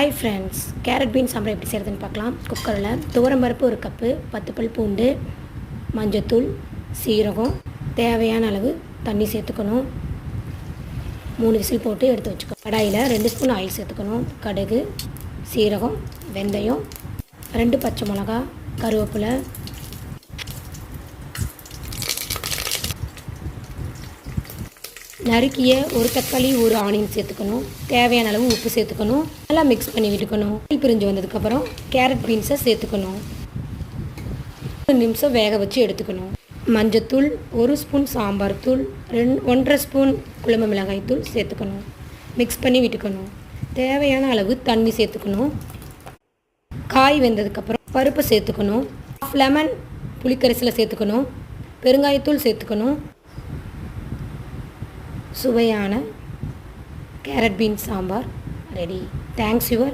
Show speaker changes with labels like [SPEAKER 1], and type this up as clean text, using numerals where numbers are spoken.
[SPEAKER 1] Hi friends, carrot beans sambar எப்படி செய்கிறதுன்னு பார்க்கலாம். குக்கரில் துவரம்பருப்பு 1 கப்பு, 10 பல் பூண்டு, மஞ்சத்தூள், சீரகம், தேவையான அளவு தண்ணி சேர்த்துக்கணும். 3 விசில் போட்டு எடுத்து வச்சுக்கணும். கடாயில் 2 ஸ்பூன் ஆயில் சேர்த்துக்கணும். கடுகு, சீரகம், வெந்தயம், 2 பச்சை மிளகா, கருவேப்பிலை, நறுக்கிய 1 தக்காளி, 1 ஆனியன் சேர்த்துக்கணும். தேவையான அளவு உப்பு சேர்த்துக்கணும். நல்லா மிக்ஸ் பண்ணி விட்டுக்கணும். பிரிஞ்சு வந்ததுக்கப்புறம் கேரட் பீன்ஸை சேர்த்துக்கணும். 1 நிமிஷம் வேக வச்சு எடுத்துக்கணும். மஞ்சத்தூள், 1 ஸ்பூன் சாம்பார் தூள், 1.5 ஸ்பூன் குழம்பு மிளகாய் தூள் சேர்த்துக்கணும். மிக்ஸ் பண்ணி விட்டுக்கணும். தேவையான அளவு தண்ணி சேர்த்துக்கணும். காய் வெந்ததுக்கப்புறம் பருப்பை சேர்த்துக்கணும். 1/2 லெமன் புளிக்கரைசலை சேர்த்துக்கணும். பெருங்காயத்தூள் சேர்த்துக்கணும். சுவையான carrot beans sambar ready. Thanks your